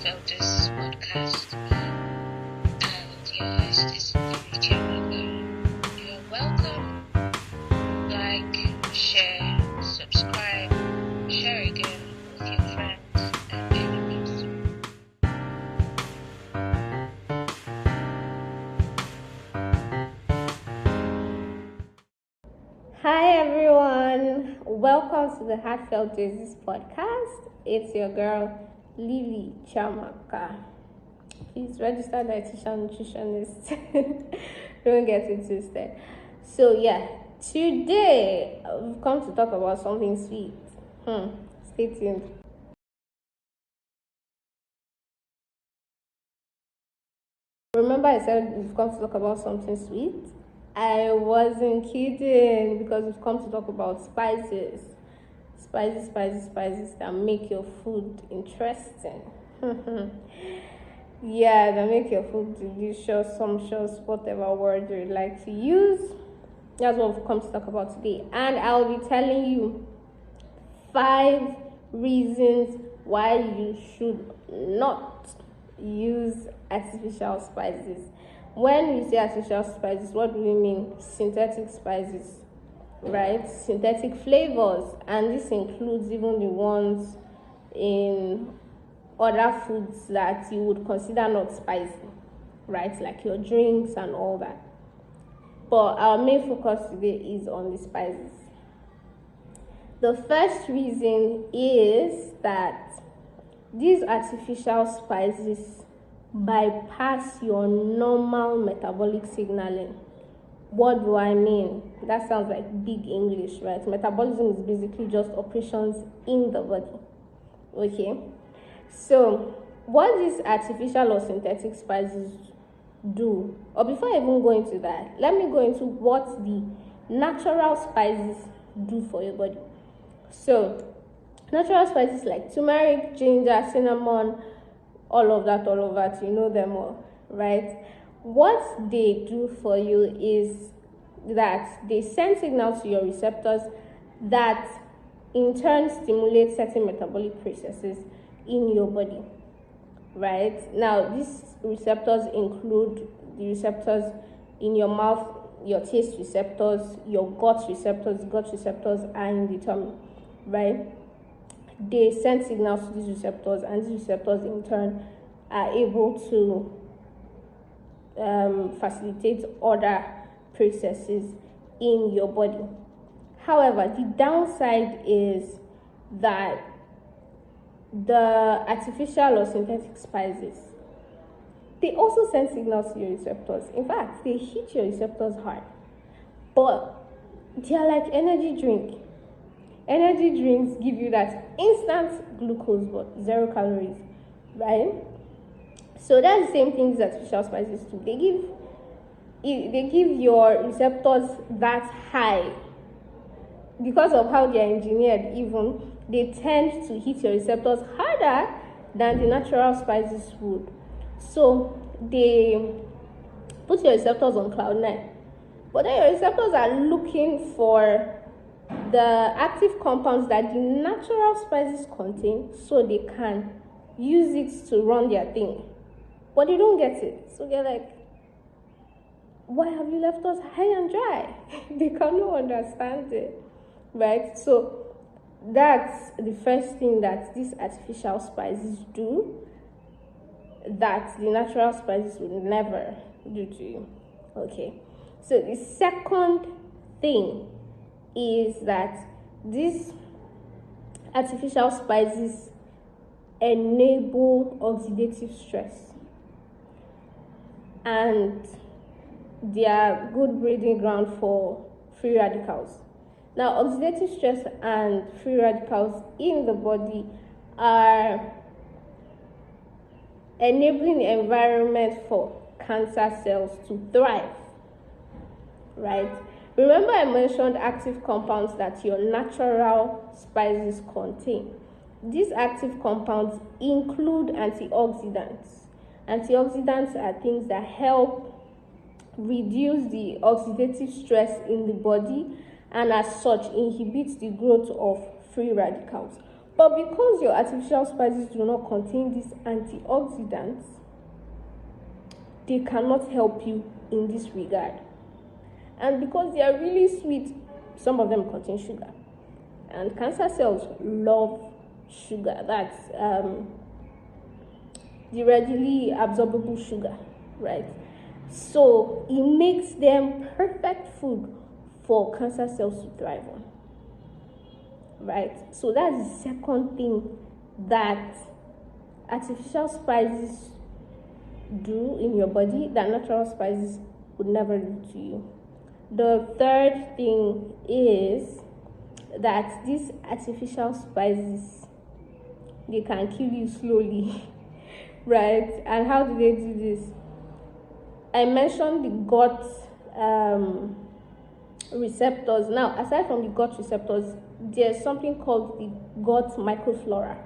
Heartfelt Justice podcast, and your host is Dietitian Lily. You're welcome. Like, share, subscribe, share again with your friends and enemies. Hi everyone, welcome to the Heartfelt Justice podcast. It's your girl Lily Chamaka. Please register dietitian nutritionist. Don't get it twisted. So today we've come to talk about something sweet. Stay tuned. Remember I said we've come to talk about something sweet? I wasn't kidding, because we've come to talk about spices. Spices that make your food interesting. That make your food delicious, sumptuous, whatever word you like to use. That's what we've come to talk about today. And I'll be telling you 5 reasons why you should not use artificial spices. When we say artificial spices, what do we mean? Synthetic spices, right? Synthetic flavors, and this includes even the ones in other foods that you would consider not spicy, right? Like your drinks and all that. But our main focus today is on the spices. The first reason is that these artificial spices bypass your normal metabolic signaling. What do I mean? That sounds like big English, right? Metabolism is basically just operations in the body. Okay? So, what these artificial or synthetic spices do, or before I even go into that, let me go into what the natural spices do for your body. So, natural spices like turmeric, ginger, cinnamon, all of that, you know them all, right? What they do for you is that they send signals to your receptors that in turn stimulate certain metabolic processes in your body, right? Now, these receptors include the receptors in your mouth, your taste receptors, your gut receptors are in the tummy, right? They send signals to these receptors, and these receptors in turn are able to facilitate other processes in your body. However, the downside is that the artificial or synthetic spices, they also send signals to your receptors. In fact, they hit your receptors hard, but they are like energy drink. Energy drinks give you that instant glucose but 0 calories, right? So that's the same thing as artificial spices do. They give your receptors that high. Because of how they are engineered, even they tend to hit your receptors harder than the natural spices would. So they put your receptors on cloud 9, but then your receptors are looking for the active compounds that the natural spices contain, so they can use it to run their thing, but they don't get it. So they're like, why have you left us high and dry? They cannot understand it, right? So that's the first thing that these artificial spices do that the natural spices will never do to you. Okay, so the second thing is that these artificial spices enable oxidative stress, and they are good breeding ground for free radicals. Now, oxidative stress and free radicals in the body are enabling the environment for cancer cells to thrive, right? Remember I mentioned active compounds that your natural spices contain. These active compounds include antioxidants. Antioxidants are things that help reduce the oxidative stress in the body and as such inhibits the growth of free radicals. But because your artificial spices do not contain these antioxidants, they cannot help you in this regard. And because they are really sweet, some of them contain sugar. And cancer cells love sugar. That's the readily absorbable sugar, right? So it makes them perfect food for cancer cells to thrive on, right? So that's the second thing that artificial spices do in your body that natural spices would never do to you. The third thing is that these artificial spices, they can kill you slowly, right? And how do they do this? I mentioned the gut receptors. Now, aside from the gut receptors, there's something called the gut microflora.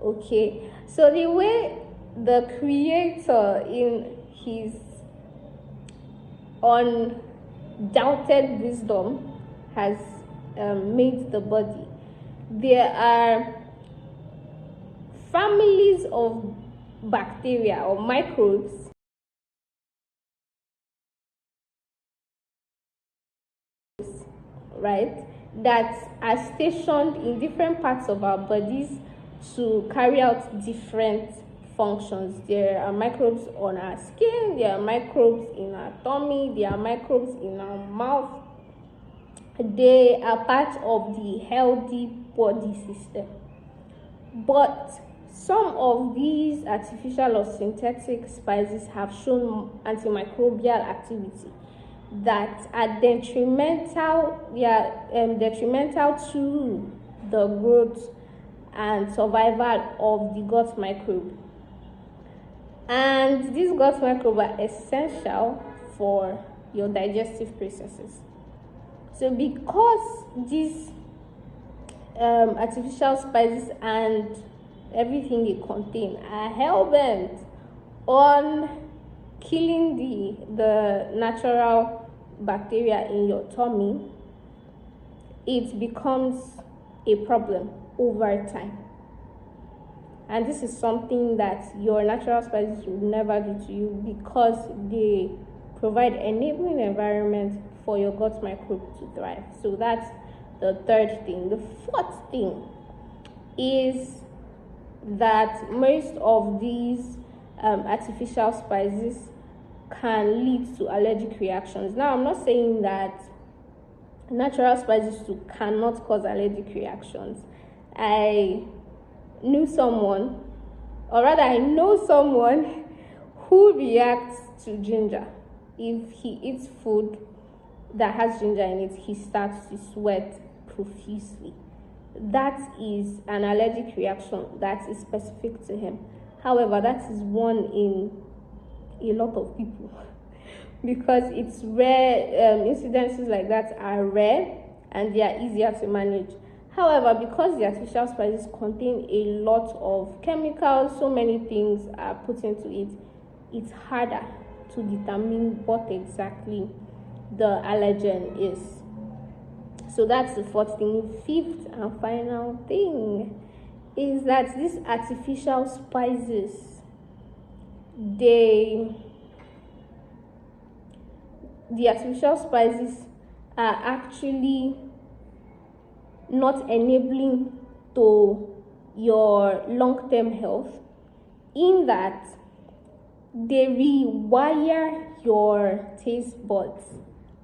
Okay, so the way the creator in his undoubted wisdom has made the body, there are families of bacteria or microbes right, that are stationed in different parts of our bodies to carry out different functions. There are microbes on our skin, there are microbes in our tummy, there are microbes in our mouth. They are part of the healthy body system. But some of these artificial or synthetic spices have shown antimicrobial activity that are detrimental. They are detrimental to the growth and survival of the gut microbe. And these gut microbes are essential for your digestive processes. So because these artificial spices and everything they contain are hell-bent on killing the natural bacteria in your tummy, it becomes a problem over time. And this is something that your natural spices will never do to you, because they provide enabling environment for your gut microbe to thrive. So that's the third thing. The fourth thing is that most of these artificial spices can lead to allergic reactions. Now, I'm not saying that natural spices too cannot cause allergic reactions. I know someone who reacts to ginger. If he eats food that has ginger in it, he starts to sweat profusely. That is an allergic reaction that is specific to him. However, that is one in a lot of people because it's rare. Incidences like that are rare and they are easier to manage. However, because the artificial spices contain a lot of chemicals, so many things are put into it, it's harder to determine what exactly the allergen is. So that's the fourth thing. Fifth and final thing is that these artificial spices, the artificial spices are actually not enabling to your long-term health, in that they rewire your taste buds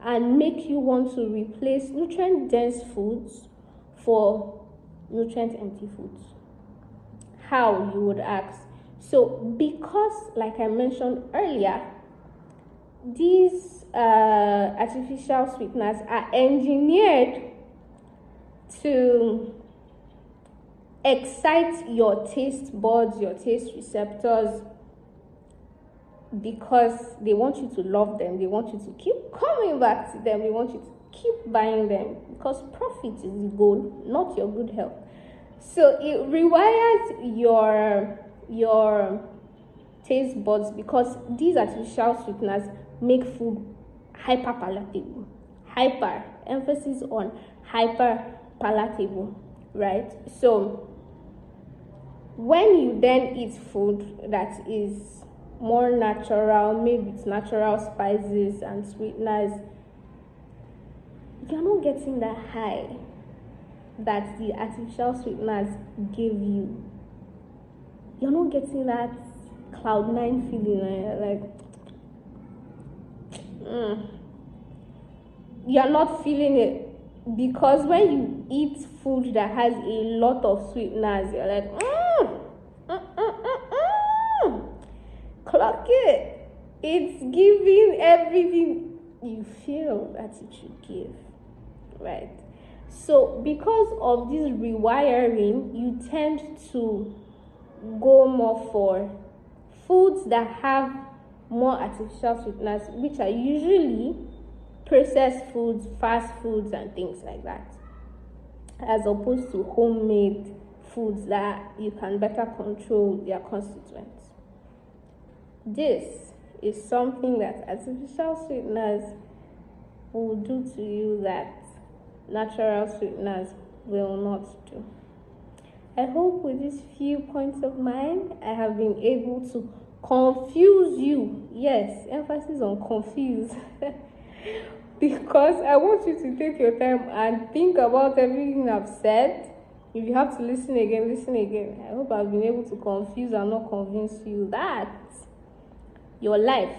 and make you want to replace nutrient-dense foods for nutrient-empty foods. How, you would ask? So because, like I mentioned earlier, these artificial sweeteners are engineered to excite your taste buds, your taste receptors, because they want you to love them, they want you to keep coming back to them, they want you to keep buying them, because profit is the goal, not your good health. So it rewires your taste buds, because these artificial sweeteners make food hyper palatable. Hyper, emphasis on hyper palatable. right? So when you then eat food that is more natural, maybe it's natural spices and sweeteners, you're not getting that high that the artificial sweeteners give you. You're not getting that cloud nine feeling, you're not feeling it, because when you eat food that has a lot of sweeteners, you're like, clock it. It's giving everything you feel that it should give, right? So because of this rewiring, you tend to go more for foods that have more artificial sweeteners, which are usually processed foods, fast foods, and things like that, as opposed to homemade foods that you can better control their constituents. This is something that artificial sweeteners will do to you that natural sweeteners will not do. I hope with these few points of mine, I have been able to confuse you. Yes, emphasis on confuse. Because I want you to take your time and think about everything I've said. If you have to listen again, listen again. I hope I've been able to confuse and not convince you that your life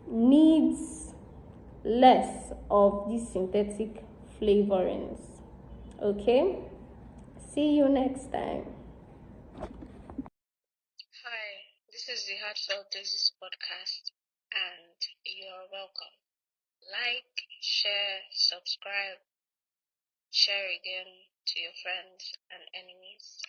needs less of these synthetic flavorings. Okay? See you next time. Hi, this is the Heartfelt Disease Podcast, and you're welcome. Like, share, subscribe, share again to your friends and enemies.